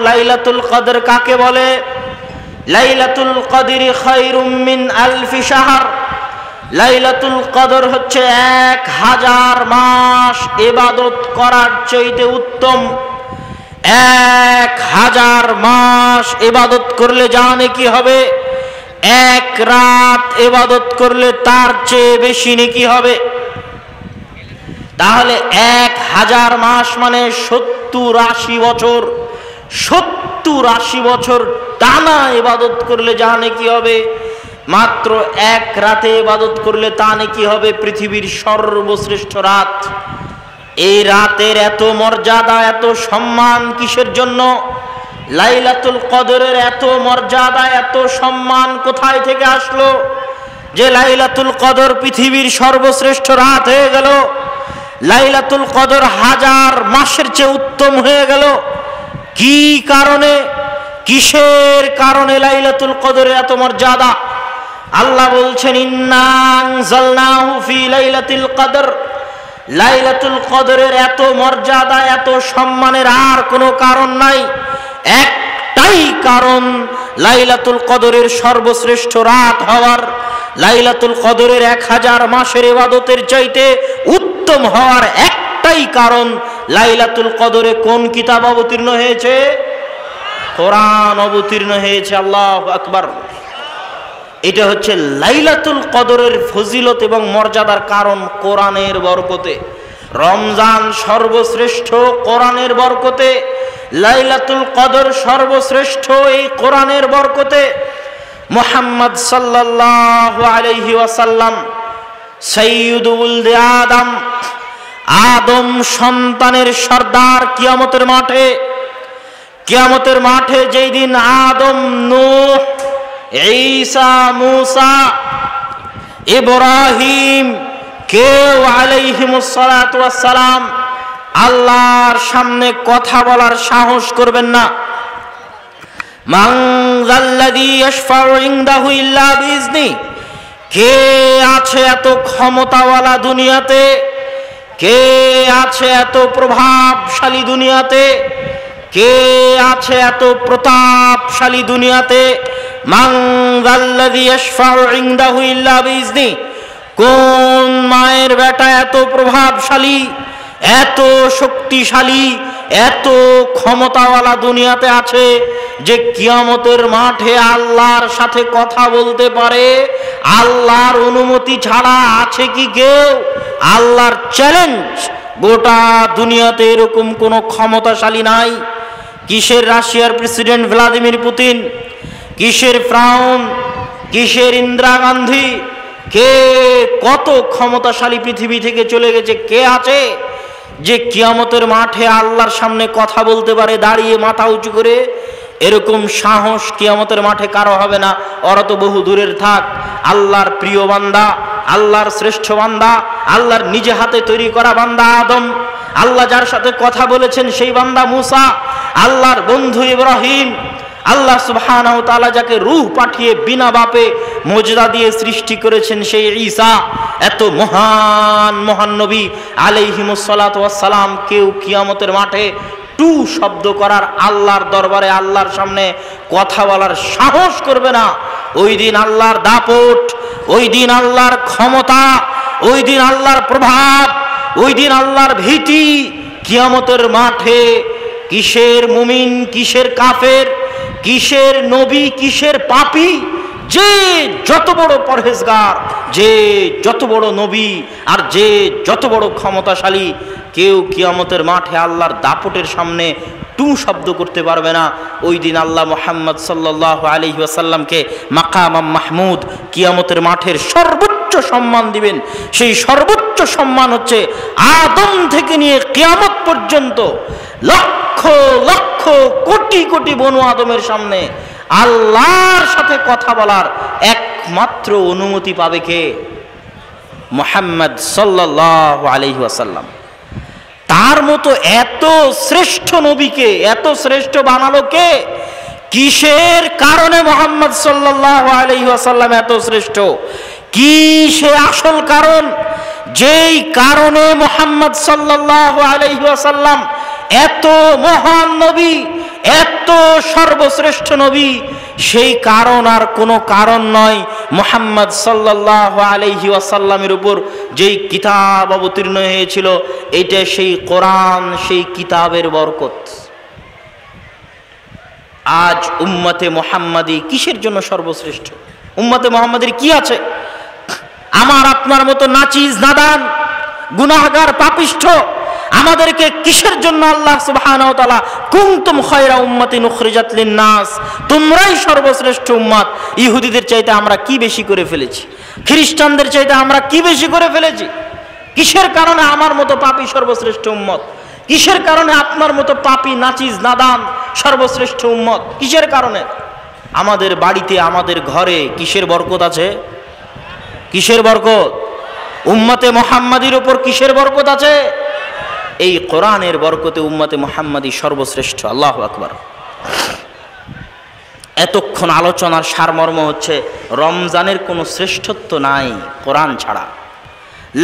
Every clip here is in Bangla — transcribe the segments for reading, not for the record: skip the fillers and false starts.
লাইলাতুল কদর কাকে বলে? লাইলাতুল কদরি খায়রুম মিন আলফি শাহর। লাইলাতুল কদর হচ্ছে 1000 মাস ইবাদত করার চাইতে উত্তম। 1000 মাস ইবাদত করলে জানে কি হবে? 1 রাত ইবাদত করলে তার চেয়ে বেশি নেকি হবে। তাহলে 1000 মাস মানে 70-80 বছর। 70-80 বছর টানা ইবাদত করলে জানে কি হবে? মাত্র 1 রাতে ইবাদত করলে তা নাকি হবে পৃথিবীর সর্বশ্রেষ্ঠ রাত। এই রাতের এত মর্যাদা, এত সম্মান কিসের জন্য? লাইলাতুল কদরের এত মর্যাদা, এত সম্মান কোথায় থেকে আসলো যে লাইলাতুল কদর পৃথিবীর সর্বশ্রেষ্ঠ রাত হয়ে গেল? লাইলাতুল কদর 1000 মাসের চেয়ে উত্তম হয়ে গেল। কি কারণে, কিসের কারণে লাইলাতুল কদরের এত মর্যাদা? আল্লাহ বলছেন ইন্না আনজালনাহু ফি লাইলাতুল কদর। লাইলাতুল কদরের এত মর্যাদা, এত সম্মানের আর কোনো কারণ নাই। একটাই কারণ, লাইলাতুল কদরের সর্বশ্রেষ্ঠ রাত হওয়ার, লাইলাতুল কদরের 1000 মাসের ইবাদতের চাইতে উত্তম হওয়ার একটাই কারণ, লাইলাতুল কদরে কোন কিতাব অবতীর্ণ হয়েছে? কোরআন অবতীর্ণ হয়েছে। আল্লাহু আকবার। এটা হচ্ছে লাইলাতুল কদরের ফজিলত এবং মর্যাদার কারণ কোরআনের বরকতে। রমজান সর্বশ্রেষ্ঠ কোরআনের বরকতে, লাইলাতুল কদর সর্বশ্রেষ্ঠ এই কোরআনের বরকতে। মুহাম্মদ সাল্লাল্লাহু আলাইহি ওয়াসাল্লাম সাইয়্যিদুল ওয়ালদি আদম, আদম সন্তানের সর্দার। কিয়ামতের মাঠে, কিয়ামতের মাঠে যেই দিন আদম, নূহ, ঈসা, মুসা, ইব্রাহিম কেউ আলাইহিমুস সালাতু ওয়াস সালাম আল্লাহর সামনে কথা বলার সাহস করবেন না। মান যাল্লাযী ইয়াশফাউ ইনদাহু ইল্লা বিইজনি। কে আছে এত ক্ষমতাওয়ালা দুনিয়াতে? কে আছে এত প্রভাবশালী দুনিয়াতে? কে আছে এত প্রতাপশালী দুনিয়াতে? মান যাল্লাযী ইয়াশফাউ ইনদাহু ইল্লা বিইজনি। কোন মায়ের বেটা এত প্রভাবশালী, এত শক্তিশালী, এত ক্ষমতাওয়ালা দুনিয়াতে আছে যে কিয়ামতের মাঠে আল্লাহর সাথে কথা বলতে পারে? আল্লাহর অনুমতি ছাড়া আছে কি কেউ? আল্লাহর চ্যালেঞ্জ, গোটা দুনিয়াতে এরকম কোনো ক্ষমতাশালী নাই। কিসের রাশিয়ার প্রেসিডেন্ট ভ্লাদিমির পুতিন, কিসের ফ্রাউন, কিসের ইন্দিরা গান্ধী, কে কত ক্ষমতাশালী পৃথিবী থেকে চলে গেছে? কে আছে যে কিয়ামতের মাঠে আল্লাহর সামনে কথা বলতে পারে দাঁড়িয়ে মাথা উঁচু করে? এরকম সাহস কিয়ামতের মাঠে কারো হবে না। ওরা তো বহু দূরের থাক। আল্লাহর প্রিয় বান্দা, আল্লাহর শ্রেষ্ঠ বান্দা, আল্লাহর নিজে হাতে তৈরি করা বান্দা আদম, আল্লাহ যার সাথে কথা বলেছেন সেই বান্দা মুসা, আল্লাহর বন্ধু ইব্রাহিম, আল্লাহ সুবহানাহু ওয়া তাআলা যাকে রূহ পাঠিয়ে বিনা বাপে মুজজা দিয়ে সৃষ্টি করেছেন সেই ঈসা, এত মহান মহান নবী আলাইহিমুস সালাতু ওয়াস সালাম কেউ কিয়ামতের মাঠে টু শব্দ করার, আল্লাহর দরবারে আল্লাহর সামনে কথা বলার সাহস করবে না। ওই দিন আল্লাহর দাপট, ওই দিন আল্লাহর ক্ষমতা, ওই দিন আল্লাহর প্রভাব, ওই দিন আল্লাহর ভীতি কিয়ামতের মাঠে কিসের মুমিন, কিসের কাফের, কিসের নবী, কিসের পাপী, যে যত বড় পরহেজগার, যে যত বড় নবী, আর যে যত বড় ক্ষমতাশালী, কেউ কিয়ামতের মাঠে আল্লাহর দাপটের সামনে টু শব্দ করতে পারবে না। ওই দিন আল্লাহ মুহাম্মদ সাল্লাল্লাহু আলাইহি ওয়াসাল্লামকে মাকাম মাহমুদ, কিয়ামতের মাঠের সর্বোচ্চ সম্মান দিবেন। সেই সর্বোচ্চ সম্মান হচ্ছে আদম থেকে নিয়ে কিয়ামত পর্যন্ত লক্ষ লক্ষ কোটি কোটি বনু আদমের সামনে আল্লাহর সাথে কথা বলার একমাত্র অনুমতি পাবে কে? মুহাম্মদ সাল্লাল্লাহু আলাইহি ওয়াসাল্লাম। তার মতো এত শ্রেষ্ঠ নবীকে এত শ্রেষ্ঠ বানালো কে? কিসের কারণে মুহাম্মদ সাল্লাল্লাহু আলাইহি ওয়াসাল্লাম এত শ্রেষ্ঠ? কি সে আসল কারণ যেই কারণে মুহাম্মদ সাল্লাল্লাহু আলাইহি ওয়াসাল্লাম এত মহান নবী, এত সর্বশ্রেষ্ঠ নবী, সেই কারণ আর কোনো কারণ নয়, মুহাম্মদ সাল্লাল্লাহু আলাইহি ওয়াসাল্লামের উপর যেই কিতাব অবতীর্ণ হয়েছিল, এটা সেই কোরআন, সেই কিতাবের বরকত। আজ উম্মতে মুহাম্মাদি কিসের জন্য সর্বশ্রেষ্ঠ? উম্মতে মুহাম্মাদের কি আছে? আমার আপনার মতো নাচিজ নাদান গুনাহগার পাপিষ্ঠ আমাদেরকে কিসের জন্য আল্লাহ সুবহানাহু ওয়া তাআলা কুনতুম খায়রা উম্মাতিন উখরিজাত লিন-নাস, তোমরাই সর্বশ্রেষ্ঠ উম্মত। ইহুদিদের চাইতে আমরা কি বেশি করে ফেলেছি? খ্রিস্টানদের চাইতে আমরা কি বেশি করে ফেলেছি? কিসের কারণে আমার মতো পাপী সর্বশ্রেষ্ঠ উম্মত? কিসের কারণে আপনার মতো পাপী নাচিজ নাদান সর্বশ্রেষ্ঠ উম্মত? কিসের কারণে? আমাদের বাড়িতে, আমাদের ঘরে কিসের বরকত আছে? কিসের বরকত? উম্মতে মুহাম্মাদির উপর কিসের বরকত আছে? এই কোরআনের বরকতে উম্মতে মুহাম্মাদি সর্বশ্রেষ্ঠ। আল্লাহু আকবার। এতক্ষণ আলোচনার সারমর্ম হচ্ছে রমজানের কোনো শ্রেষ্ঠত্ব নাই কোরআন ছাড়া,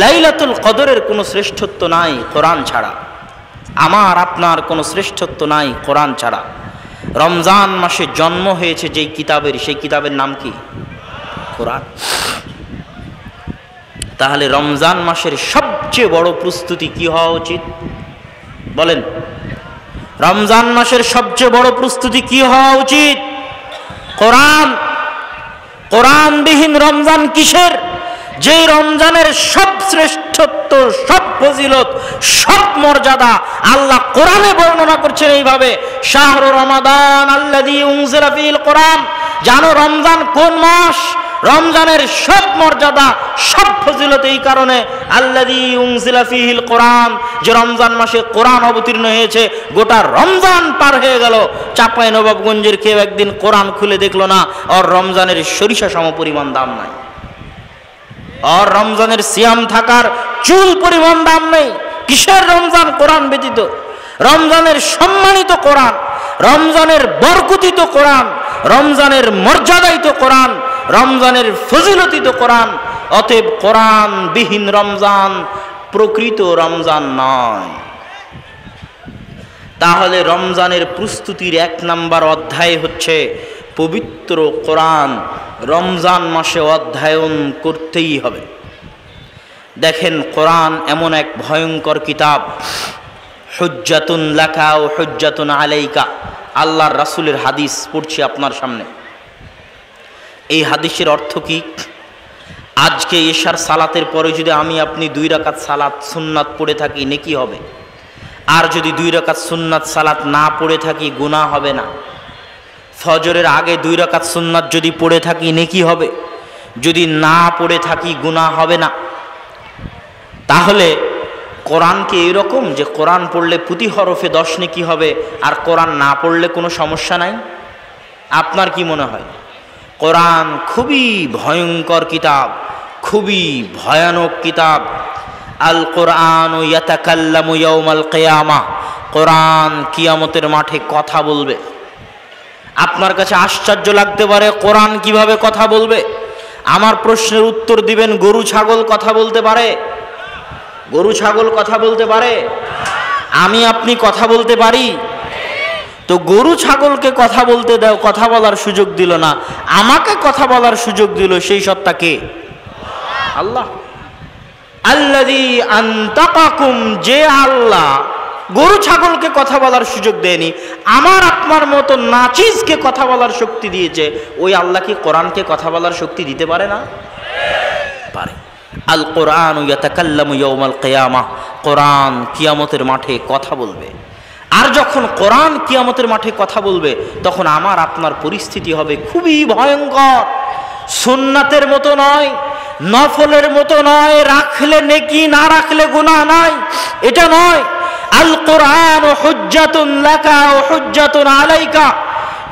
লাইলাতুল কদরের কোনো শ্রেষ্ঠত্ব নাই কোরআন ছাড়া, আমার আপনার কোনো শ্রেষ্ঠত্ব নাই কোরআন ছাড়া। রমজান মাসে জন্ম হয়েছে যেই কিতাবের, সেই কিতাবের নাম কি? কোরআন। তাহলে রমজান মাসের সবচেয়ে বড় প্রস্তুতি কি হওয়া উচিত বলেন? রমজান মাসের সবচেয়ে বড় প্রস্তুতি কি হওয়া উচিত? কোরআন। কোরআনবিহীন রমজান কিসের? যে রমজানের সব শ্রেষ্ঠত্ব, সব ফজিলত, সব মর্যাদা আল্লাহ কোরআনে বর্ণনা করছেন এইভাবে, শাহরু রমাদান আল্লাযী উনজিলা ফীহিল কোরআন। জানো রমজান কোন মাস? রমজানের সব মর্যাদা, সব ফজিলত এই কারণে, আল্লাযী উনজিলা ফীহিল কোরআন, যে রমজান মাসে কোরআন অবতীর্ণ হয়েছে। গোটা রমজান পার হয়ে গেল, চাঁপাইনবাবগঞ্জের কেউ একদিন কোরআন খুলে দেখলো না, আর রমজানের সরিষা সম পরিমাণ দাম নাই, আর রমজানের সিয়াম থাকার চুল পরিমাণ দাম নেই। কিসের রমজান? কোরআন ব্যতীত। রমজানের সম্মানিত কোরআন, রমজানের বরকতিত কোরআন, রমজানের মর্যাদায়িত কোরআন, রমজানের ফজিলতিত কোরআন। অতএব কোরআন বিহীন রমজান প্রকৃত রমজান নয়। তাহলে রমজানের প্রস্তুতির 1 নম্বর অধ্যায় হচ্ছে পবিত্র কোরআন। রমজান মাসে অধ্যয়ন করতেই হবে। দেখেন কোরআন এমন এক ভয়ঙ্কর কিতাব, হুজ্জাতুন লাকা ও হুজ্জাতুন আলাইকা। আল্লাহর রাসূলের হাদিস পড়ছি আপনার সামনে। এই হাদিসের অর্থ কি? আজকে এশার সালাতের পরে যদি আমি আপনি 2 রাকাত সালাত সুন্নাত পড়ে থাকি, নেকি হবে। আর যদি 2 রাকাত সুন্নাত সালাত না পড়ে থাকি, গুনাহ হবে না। ফজরের আগে 2 রাকাত সুন্নাত যদি পড়ে থাকি, নেকি হবে। যদি না পড়ে থাকি, গুনাহ হবে না। তাহলে কোরআন কি এরকম যে কোরআন পড়লে প্রতি হরফে 10 নেকি হবে, আর কোরআন না পড়লে কোনো সমস্যা নাই? আপনার কি মনে হয়? কোরআন খুবই ভয়ঙ্কর কিতাব, খুবই ভয়ানক কিতাব। আল কোরআন ইয়াতাকাল্লামু ইয়াউমাল কিয়ামাহ। কোরআন কিয়ামতের মাঠে কথা বলবে। আপনার কাছে আশ্চর্য লাগতে পারে কোরআন কিভাবে কথা বলবে। আমার প্রশ্নের উত্তর দিবেন, গরু ছাগল কথা বলতে পারে? গরু ছাগল কথা বলতে পারে? আমি আপনি কথা বলতে পারি? তো গরু ছাগলকে কথা বলতে দাও, কথা বলার সুযোগ দিল না, আমাকে কথা বলার সুযোগ দিল, সেই সত্তা কে? আল্লাহ। আল্লাযী আনতাকাকুম, যে আল্লাহ গরু ছাগলকে কথা বলার সুযোগ দেয়নি, আমার আপনার মতো নাচিজকে কথা বলার শক্তি দিয়েছে, ওই আল্লাহ কি কোরআনকে কথা বলার শক্তি দিতে পারে না? পারে। আল কোরআন ইয়াতাকাল্লামু ইয়াউমাল কিয়ামাহ। কোরআন কিয়ামতের মাঠে কথা বলবে। আর যখন কোরআন কিয়ামতের মাঠে কথা বলবে, তখন আমার আপনার পরিস্থিতি হবে খুবই ভয়ঙ্কর। সুন্নাতের মতো নয়, নফলের মতো নয়, রাখলে নেকি না রাখলে গুনাহ নাই, এটা নয়। আল কোরআন হুজ্জাতুন লাকা ওয়া হুজ্জাতুন আলাইকা।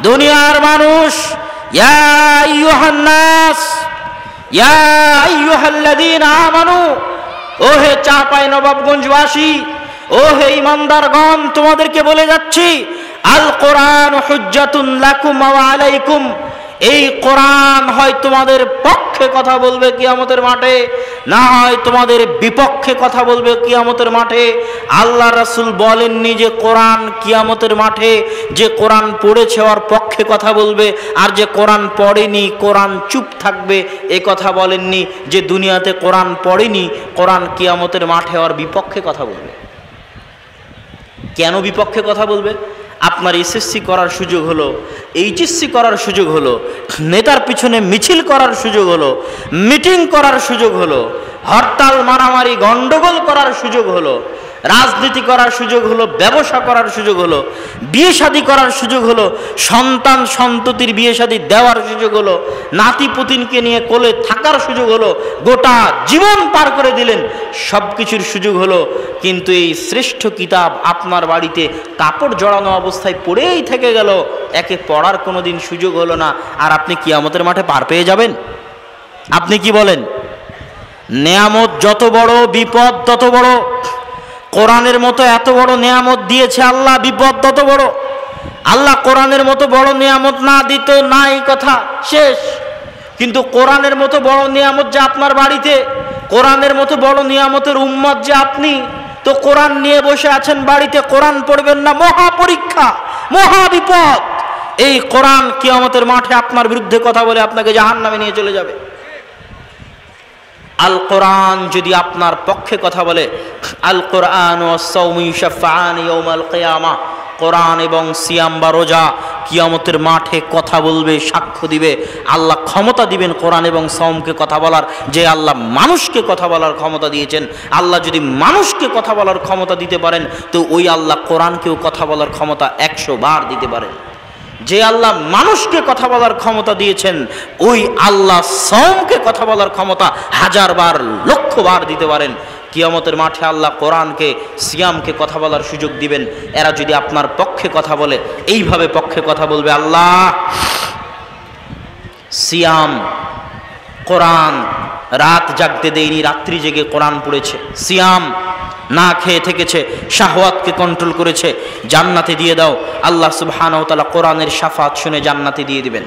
দুনিয়ার মানুষ, ইয়া আইয়ুহান নাস, ইয়া আইয়ুহাল্লাযীনা আমানু, ও হে চাঁপাইনবাবগঞ্জবাসী, ও হে ইমানদারগণ, তোমাদেরকে বলে যাচ্ছি, আল কোরআন হুজ্জাতুন লাকুম ওয়া আলাইকুম। এই কোরআন হয় তোমাদের পক্ষে কথা বলবে কিয়ামতের মাঠে, না হয় তোমাদের বিপক্ষে কথা বলবে কিয়ামতের মাঠে। আল্লাহ রাসূল বলেননি যে কোরআন কিয়ামতের মাঠে যে কোরআন পড়েছে ওর পক্ষে কথা বলবে, আর যে কোরআন পড়েনি কোরআন চুপ থাকবে। এ কথা বলেননি যে দুনিয়াতে কোরআন পড়েনি কোরআন কিয়ামতের মাঠে ওর বিপক্ষে কথা বলবে। কেন বিপক্ষে কথা বলবে? আপনার এসএসসি করার সুযোগ হলো, এইচএসসি করার সুযোগ হলো, নেতার পিছনে মিছিল করার সুযোগ হলো, মিটিং করার সুযোগ হলো, হরতাল মারামারি গন্ডগোল করার সুযোগ হলো, রাজনীতি করার সুযোগ হলো, ব্যবসা করার সুযোগ হলো, বিয়ে শাদী করার সুযোগ হলো, সন্তান সন্ততির বিয়ে শাদী দেওয়ার সুযোগ হলো, নাতি পুতিনকে নিয়ে কোলে থাকার সুযোগ হলো, গোটা জীবন পার করে দিলেন, সব কিছুর সুযোগ হলো। কিন্তু এই শ্রেষ্ঠ কিতাব আপনার বাড়িতে কাপড় জড়ানো অবস্থায় পড়েই থেকে গেল, একে পড়ার কোনোদিন সুযোগ হলো না, আর আপনি কিয়ামতের মাঠে পার পেয়ে যাবেন? আপনি কি বলেন? নেয়ামত যত বড় বিপদ তত বড়। কোরআনের মতো এত বড় নেয়ামত দিয়েছে আল্লাহ, বিপদ তত বড়। আল্লাহ কোরআনের মতো বড় নেয়ামত না দিত নাই কথা শেষ। কিন্তু কোরআনের মতো বড় নিয়ামত যে আপনার বাড়িতে, কোরআনের মতো বড় নিয়ামতের উম্মত যে আপনি, তো কোরআন নিয়ে বসে আছেন বাড়িতে, কোরআন পড়বেন না, মহা পরীক্ষা, মহা বিপদ। এই কোরআন কিয়ামতের মাঠে আপনার বিরুদ্ধে কথা বলে আপনাকে জাহান্নামে নিয়ে চলে যাবে। আল কোরআন যদি আপনার পক্ষে কথা বলে, আল কোরআন ওয়াস সাওমু ইউশাফাআন ইয়াউমাল কিয়ামা, কোরআন এবং সিয়াম বা রোজা কিয়ামতের মাঠে কথা বলবে, সাক্ষ্য দিবে। আল্লাহ ক্ষমতা দিবেন কোরআন এবং সাওমকে কথা বলার, যে আল্লাহ মানুষকে কথা বলার ক্ষমতা দিয়েছেন। আল্লাহ যদি মানুষকে কথা বলার ক্ষমতা দিতে পারেন, তো ওই আল্লাহ কোরআনকেও কথা বলার ক্ষমতা 100 বার দিতে পারেন। যে আল্লাহ মানুষকে কথা বলার ক্ষমতা দিয়েছেন, ওই আল্লাহ সাওমকে কথা বলার ক্ষমতা 1000 বার, লক্ষ বার দিতে পারেন। কিয়ামতের মাঠে আল্লাহ কোরআনকে সিয়ামকে কথা বলার সুযোগ দিবেন। এরা যদি আপনার পক্ষে কথা বলে, এইভাবে পক্ষে কথা বলবে, আল্লাহ সিয়াম কোরআন রাত জাগতে দেয়নি, রাত্রি জেগে কোরআন পড়েছে, সিয়াম না খেয়ে থেকেছে, শাহওয়াতকে কন্ট্রোল করেছে, জান্নাতে দিয়ে দাও। আল্লাহ সুবহানাহু ওয়া তাআলা কোরআনের শাফাত শুনে জান্নাতে দিয়ে দিবেন।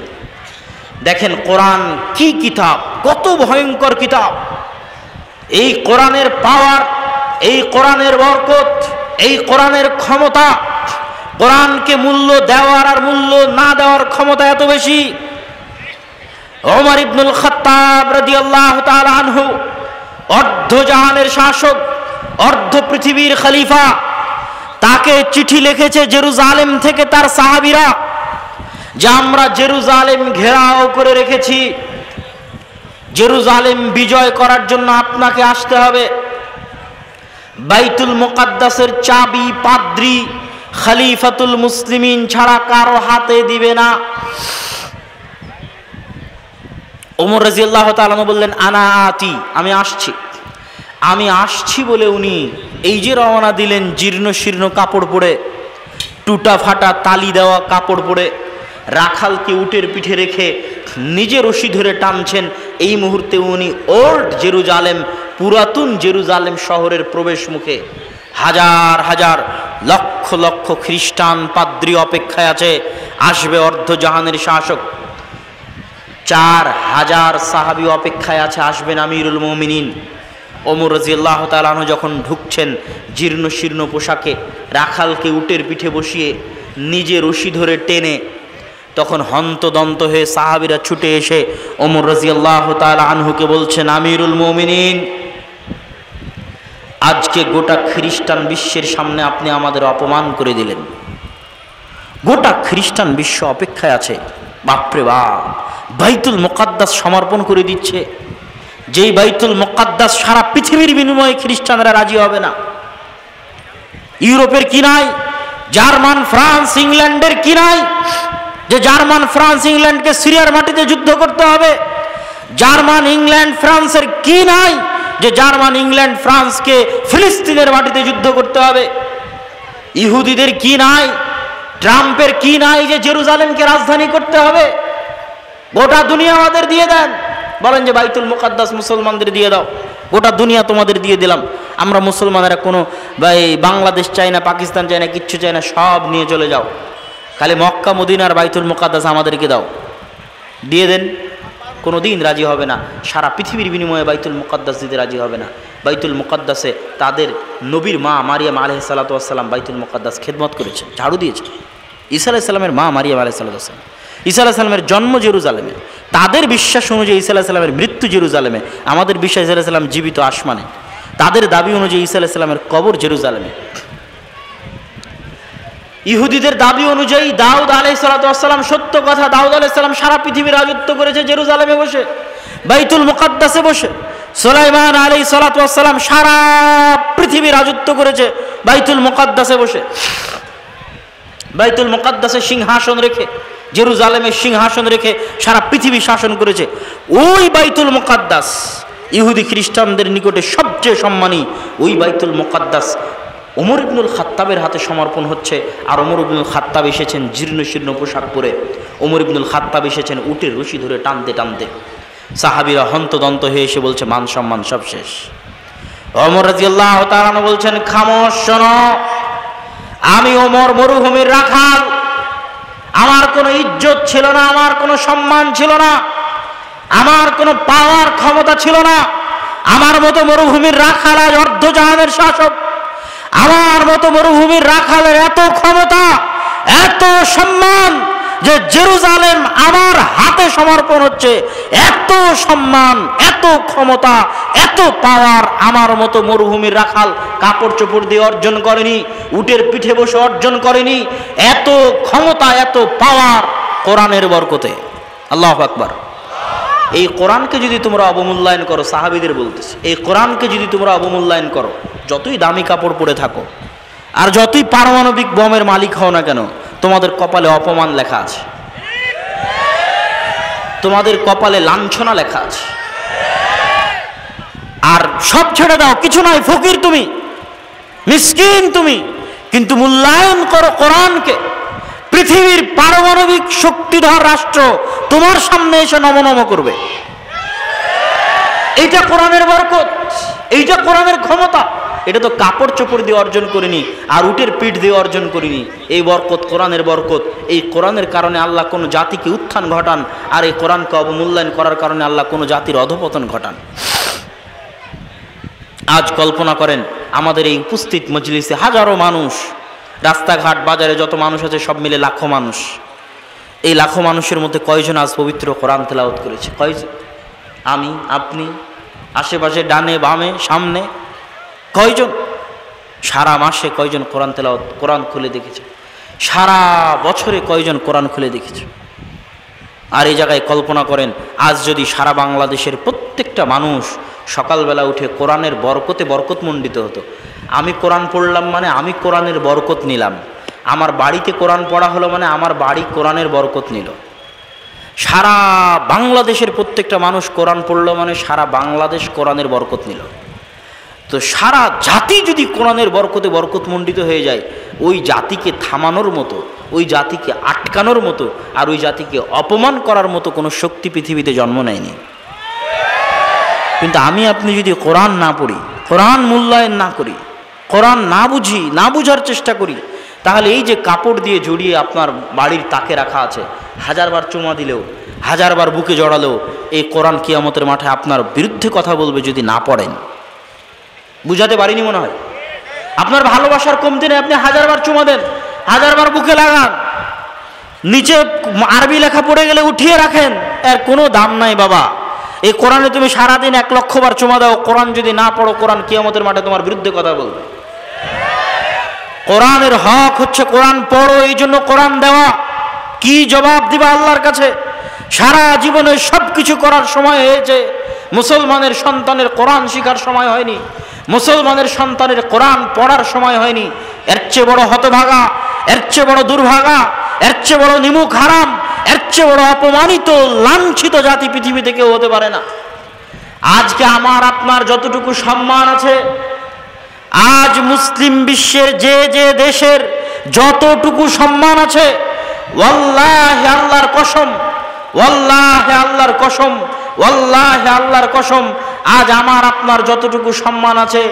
দেখেন কোরআন কি কিতাব, কত ভয়ঙ্কর কিতাব। এই কোরআনের পাওয়ার, এই কোরআনের বরকত, এই কোরআনের ক্ষমতা, কোরআনকে মূল্য দেওয়ার আর মূল্য না দেওয়ার ক্ষমতা এত বেশি। ওমর ইবনুল খাত্তাব রাদিয়াল্লাহু তাআলা আনহু, অর্ধ জাহানের শাসক, অর্ধ পৃথিবীর খলিফা, তাকে চিঠি লিখেছে জেরুজালেম থেকে তার সাহাবীরা, যে আমরা জেরুজালেম ঘেরাও করে রেখেছি, জেরুজালেম বিজয় করার জন্য আপনাকে আসতে হবে। বাইতুল মুকাদ্দাসের চাবি পাদ্রী খলিফাতুল মুসলিমিন ছাড়া কারো হাতে দিবে না। ওমর রাদিয়াল্লাহু তাআলা বললেন, আনা আতি, আমি আসছি। আমি আসছি বলে উনি এই যে রওনা দিলেন, জীর্ণ শীর্ণ কাপড় পরে, টুটা ফাটা তালি দেওয়া কাপড় পরে, রাখালকে উটের পিঠে রেখে নিজে রশি ধরে টানছেন। এই মুহূর্তে উনি ওল্ড জেরুজালেম, পুরাতন জেরুজালেম শহরের প্রবেশ মুখে। হাজার হাজার লক্ষ লক্ষ খ্রিস্টান পাদ্রী অপেক্ষায় আছে, আসবে অর্ধ জাহানের শাসক। 4000 সাহাবী অপেক্ষায় আছে, আসবেন আমিরুল মুমিনিন। ওমর রাদিয়াল্লাহু তাআলা আনহু যখন ঢুকছেন জীর্ণ শীর্ণ পোশাকে, রাখালকে উটের পিঠে বসিয়ে নিজে রশি ধরে টেনে, তখন হন্তদন্ত হয়ে সাহাবীরা ছুটে এসে ওমর রাদিয়াল্লাহু তাআলা আনহুকে বলছেন, আমিরুল মুমিনিন, আজকে গোটা খ্রিস্টান বিশ্বের সামনে আপনি আমাদের অপমান করে দিলেন। গোটা খ্রিস্টান বিশ্ব অপেক্ষায় আছে। বাপরে বাপ, বাইতুল মুকাদ্দাস সমর্পণ করে দিচ্ছে, যেই বাইতুল মুকাদ্দাস সারা পৃথিবীর বিনিময়ে খ্রিস্টানরা রাজি হবে না। ইউরোপের কি নাই, জার্মান ফ্রান্স ইংল্যান্ডের কি নাই, যে জার্মান ফ্রান্স ইংল্যান্ডকে সিরিয়ার মাটিতে যুদ্ধ করতে হবে। জার্মান ইংল্যান্ড ফ্রান্সের কি নাই, যে জার্মান ইংল্যান্ড ফ্রান্সকে ফিলিস্তিনের মাটিতে যুদ্ধ করতে হবে। ইহুদিদের কি নাই, ট্রাম্পের কি নাই, যে জেরুজালেমকে রাজধানী করতে হবে। গোটা দুনিয়া আমাদের দিয়ে দেন, বলেন যে বাইতুল মুকাদ্দাস মুসলমানদের দিয়ে দাও, গোটা দুনিয়া তোমাদের দিয়ে দিলাম। আমরা মুসলমানেরা কোনো বাংলাদেশ চাই না, পাকিস্তান চাই না, কিচ্ছু চাই না, সব নিয়ে চলে যাও, খালি মক্কা মদিনার বাইতুল মুকাদ্দাস আমাদেরকে দাও। দিয়ে দেন, কোনো দিন রাজি হবে না। সারা পৃথিবীর বিনিময়ে বাইতুল মুকাদ্দাস দিতে রাজি হবে না। বাইতুল মুকাদ্দাসে তাদের নবীর মা মারিয়াম আলাইহিস সালাতু ওয়াস সালাম বাইতুল মুকাদ্দাস খেদমত করেছেন, ঝাড়ু দিয়েছেন। ঈসা আলাইহিস সালামের মা মারিয়াম আলাইহিস সালাতু ওয়াস সালাম, ঈসা আলাইহিস সালামের জন্ম জেরুজালেমে, তাদের বিশ্বাস অনুযায়ী ঈসা আলাইহিস সালামের মৃত্যু জেরুজালেমে, আমাদের বিশ্বাস ঈসা আলাইহিস সালাম জীবিত আসমানে। তাদের দাবি অনুযায়ী ঈসা আলাইহিস সালামের কবর জেরুজালেমে। ইহুদিদের দাবি অনুযায়ী দাউদ আলাইহিস সালাতু ওয়াস সালাম, সত্য কথা, দাউদ আলাইহিস সালাম সারা পৃথিবী রাজত্ব করেছে জেরুজালেমে বসে, বাইতুল মুকাদ্দাসে বসে। সুলাইমান আলাইহিস সালাতু ওয়াস সালাম সারা পৃথিবী রাজত্ব করেছে বাইতুল মুকাদ্দাসে বসে, বাইতুল মুকাদ্দাসে সিংহাসন রেখে, জেরুজালেমের সিংহাসন রেখে সারা পৃথিবী শাসন করেছে। ওই বাইতুল মুকাদ্দাস ইহুদি খ্রিস্টানদের নিকটে সবচেয়ে সম্মানী ওই বাইতুল মুকাদ্দাস ওমর ইবনুল খাত্তাবের হাতে সমর্পণ হচ্ছে। আর ওমর ইবনুল খাত্তাব এসেছেন জীর্ণ শীর্ণ পোশাক পরে, ওমর ইবনুল খাত্তাব এসেছেন উটের রশি ধরে টানতে টানতে। সাহাবীরা হন্তদন্ত হয়ে এসে বলছে মান সম্মান সব শেষ। ওমর রাদিয়াল্লাহু তাআলা বলছেন খামোশ শোনো, আমি ওমর মরুভূমির রাখাল, আমার কোনো ইজ্জত ছিল না, আমার কোনো সম্মান ছিল না, আমার কোনো পাওয়ার ক্ষমতা ছিল না। আমার মতো মরুভূমির রাখাল আজ অর্ধজাহানের শাসক, আমার মতো মরুভূমির রাখালের এত ক্ষমতা, এত সম্মান যে জেরুজালেম আমার হাতে সমর্পণ হচ্ছে। এত সম্মান, এত ক্ষমতা, এত পাওয়ার আমার মতো মরুভূমির রাখাল কাপড় চোপড় দিয়ে অর্জন করেনি, উটের পিঠে বসে অর্জন করেনি। এত ক্ষমতা, এত পাওয়ার কোরআনের বরকতে। আল্লাহু আকবার। এই কোরআনকে যদি তোমরা অবমূল্যায়ন করো, সাহাবীদের বলতেছি, এই কোরআনকে যদি তোমরা অবমূল্যায়ন করো, যতই দামি কাপড় পরে থাকো আর যতই পারমাণবিক বোমের মালিক হও না কেন, তোমাদের কপালে অপমান লেখা আছে, তোমাদের কপালে লাঞ্ছনা লেখা আছে। আর সব ছেড়ে দাও, কিছু নাই, ফকির তুমি, মিসকিন তুমি, কিন্তু মূল্যায়ন করো কোরআনকে। পৃথিবীর পারমাণবিক শক্তিধর রাষ্ট্র তোমার সামনে এসে নমনম করবে। এইটা কোরআনের বরকত, এইটা কোরআনের ক্ষমতা। এটা তো কাপড় চোপড় দিয়ে অর্জন করিনি, আর উটের পিঠ দিয়ে অর্জন করিনি। এই বরকত কোরআনের বরকত। এই কোরআনের কারণে আল্লাহ কোনো জাতিকে উত্থান ঘটান, আর এই কোরআনকে অবমূল্যায়ন করার কারণে আল্লাহ কোনো জাতির অধপতন ঘটান। আজ কল্পনা করেন আমাদের এই উপস্থিত মজলিসে হাজারো মানুষ, রাস্তাঘাট বাজারে যত মানুষ আছে সব মিলে লাখো মানুষ। এই লাখো মানুষের মধ্যে কয়জন আজ পবিত্র কোরআন তেলাওয়াত করেছে? কয়জন? আমি, আপনি, আশেপাশে, ডানে বামে, সামনে, কয়জন? সারা মাসে কয়জন কোরআন তেলাওয়াত, কোরআন খুলে দেখেছে? সারা বছরে কয়জন কোরআন খুলে দেখেছে? আর এই জায়গায় কল্পনা করেন আজ যদি সারা বাংলাদেশের প্রত্যেকটা মানুষ সকালবেলা উঠে কোরআনের বরকতে বরকতমণ্ডিত হতো। আমি কোরআন পড়লাম মানে আমি কোরআনের বরকত নিলাম, আমার বাড়িতে কোরআন পড়া হলো মানে আমার বাড়ি কোরআনের বরকত নিল। সারা বাংলাদেশের প্রত্যেকটা মানুষ কোরআন পড়লো মানে সারা বাংলাদেশ কোরআনের বরকত নিল। তো সারা জাতি যদি কোরআনের বরকতে বরকতমণ্ডিত হয়ে যায়, ওই জাতিকে থামানোর মতো, ওই জাতিকে আটকানোর মতো, আর ওই জাতিকে অপমান করার মতো কোনো শক্তি পৃথিবীতে জন্ম নেয়নি। কিন্তু আমি আপনি যদি কোরআন না পড়ি, কোরআন মূল্যায়ন না করি, কোরআন না বুঝি, না বুঝার চেষ্টা করি, তাহলে এই যে কাপড় দিয়ে জড়িয়ে আপনার বাড়ির তাকে রাখা আছে, হাজারবার চুমা দিলেও, হাজারবার বুকে জড়ালেও এই কোরআন কিয়ামতের মাঠে আপনার বিরুদ্ধে কথা বলবে যদি না পড়েন। বুঝাতে পারিনি মনে হয়? আপনার ভালোবাসার কমতি নেই, আপনি হাজারবার চুমা দেন, হাজারবার বুকে লাগান, নিচে আরবি লেখা পড়ে গেলে উঠিয়ে রাখেন, এর কোনো দাম নাই বাবা। এই কোরআনে তুমি সারাদিন 1 লক্ষ বার চুমা দাও, কোরআন যদি না পড়ো, কোরআন কিয়ামতের মাঠে তোমার বিরুদ্ধে কথা বলবে। কোরআনের হক হচ্ছে কোরআন পড়ো, এই জন্য কোরআন দেওয়া। কি জবাব দিবা আল্লাহর কাছে? সারা জীবনে সব কিছু করার সময় হয়েছে, মুসলমানের সন্তানের কোরআন শেখার সময় হয়নি, মুসলমানের সন্তানের কোরআন পড়ার সময় হয়নি। এর চেয়ে বড় হতভাগা, এর চেয়ে বড় দুর্ভাগা, এর চেয়ে বড় নিমুখ হারাম, এর চেয়ে বড় অপমানিত লাঞ্ছিত জাতি পৃথিবীতে কেউ হতে পারে না। আজকে আমার আপনার যতটুকু সম্মান আছে, আজ মুসলিম বিশ্বের যে যে দেশের যতটুকু সম্মান আছে, ওয়াল্লাহি আল্লাহর কসম, ওয়াল্লাহি আল্লাহর কসম, ওয়াল্লাহি আল্লাহর কসম, আজ আমার আপনার যতটুকু সম্মান আছে,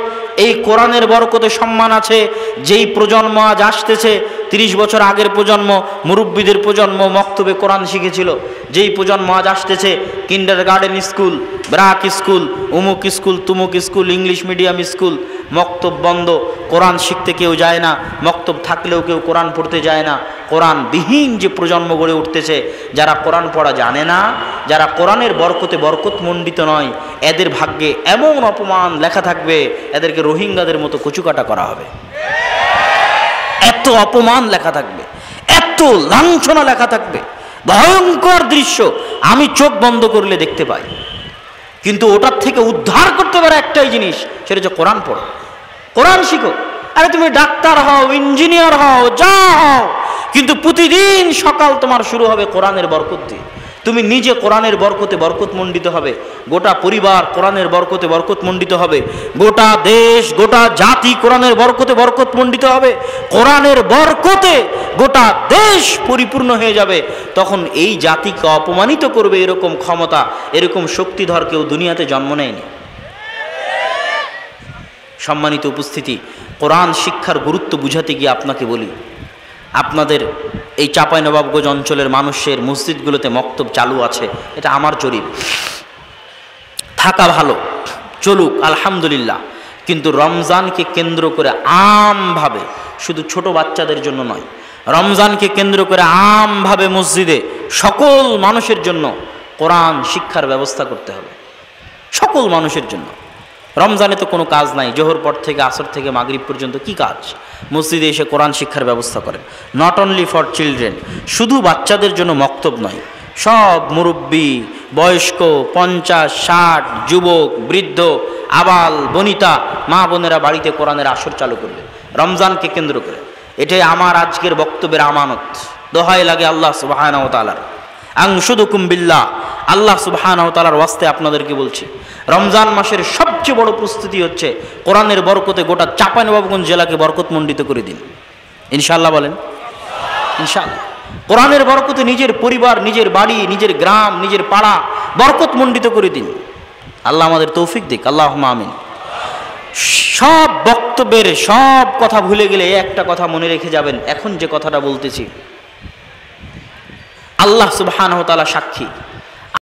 এই কোরআনের বরকতে সম্মান আছে। যেই প্রজন্ম আজ আসতেছে 30 বছর আগের প্রজন্ম, মুরব্বীদের প্রজন্ম মক্তবে কোরআন শিখেছিল। যেই প্রজন্ম আজ আসতেছে, কিন্ডারগার্টেন স্কুল, ব্রাক স্কুল, উমুক স্কুল, তুমুক স্কুল, ইংলিশ মিডিয়াম স্কুল, মক্তব বন্ধ, কোরআন শিখতে কেউ যায় না, মক্তব থাকলেও কেউ কোরআন পড়তে যায় না। কোরআনবিহীন যে প্রজন্ম গড়ে উঠতেছে, যারা কোরআন পড়া জানে না, যারা কোরআনের বরকতে বরকতমণ্ডিত নয়, এদের ভাগ্যে এমন অপমান লেখা থাকবে, এদেরকে রোহিঙ্গাদের মতো কচুকাটা করা হবে। এত অপমান লেখা থাকবে, এত লাঞ্ছনা লেখা থাকবে, ভয়ঙ্কর দৃশ্য আমি চোখ বন্ধ করলে দেখতে পাই। কিন্তু ওটার থেকে উদ্ধার করতে পারে একটাই জিনিস, সেটা হচ্ছে কোরআন পড়ো, কোরআন শিখো। আরে তুমি ডাক্তার হও, ইঞ্জিনিয়ার হও, যা হও, কিন্তু প্রতিদিন সকাল তোমার শুরু হবে কোরআনের বরকত দিয়ে। তুমি নিজে কোরআনের বরকতে বরকতমণ্ডিত হবে, গোটা পরিবার কোরআনের বরকতে বরকতমণ্ডিত হবে, গোটা দেশ, গোটা জাতি কোরআনের বরকতে বরকতমণ্ডিত হবে। কোরআনের বরকতে গোটা দেশ পরিপূর্ণ হয়ে যাবে। তখন এই জাতিকে অপমানিত করবে এরকম ক্ষমতা, এরকম শক্তিধর কেউ দুনিয়াতে জন্ম নেয়নি। সম্মানিত উপস্থিতি, কোরআন শিক্ষার গুরুত্ব বুঝাতে গিয়ে আপনাকে বলি, আপনাদের এই চাঁপাইনবাবগঞ্জ অঞ্চলের মানুষের মসজিদগুলোতে মক্তব চালু আছে, এটা আমার জরিপ। থাকা ভালো, চলুক, আলহামদুলিল্লাহ। কিন্তু রমজানকে কেন্দ্র করে আমভাবে, শুধু ছোট বাচ্চাদের জন্য নয়, রমজানকে কেন্দ্র করে আমভাবে মসজিদে সকল মানুষের জন্য কোরআন শিক্ষার ব্যবস্থা করতে হবে, সকল মানুষের জন্য। রমজানে তো কোনো কাজ নাই, জোহর পর থেকে আসর থেকে মাগরিব পর্যন্ত কি কাজ? মসজিদে এসে কোরআন শিক্ষার ব্যবস্থা করেন। নট অনলি ফর চিলড্রেন, শুধু বাচ্চাদের জন্য মক্তব নয়, সব মুরব্বী, বয়স্ক, 50, 60, যুবক, বৃদ্ধ, আবাল বনিতা, মা বোনেরা বাড়িতে কোরআনের আসর চালু করবে রমজানকে কেন্দ্র করে। এটাই আমার আজকের বক্তব্যের আমানত। দোহাই লাগে আল্লাহ সুবহানাহু ওয়া তাআলার, আনশুদুকুম বিল্লাহ, আল্লাহ সুবহানাহু ওয়া তাআলার ওয়াস্তে আপনাদেরকে বলছি, রমজান মাসের সবচেয়ে বড় প্রস্তুতি হচ্ছে কোরআনের বরকতে গোটা চাঁপাইনবাবগঞ্জ জেলাকে বরকতমণ্ডিত করে দিন। ইনশাআল্লাহ বলেন, ইনশাআল্লাহ। কোরআনের বরকতে নিজের পরিবার, নিজের বাড়ি, নিজের গ্রাম, নিজের পাড়া বরকতমণ্ডিত করে দিন। আল্লাহ আমাদের তৌফিক দিক, আল্লাহুম্মা আমিন। সব বক্তব্যের সব কথা ভুলে গেলে একটা কথা মনে রেখে যাবেন, এখন যে কথাটা বলতেছি, আল্লাহ সুবহানাহু ওয়া তাআলা সাক্ষী,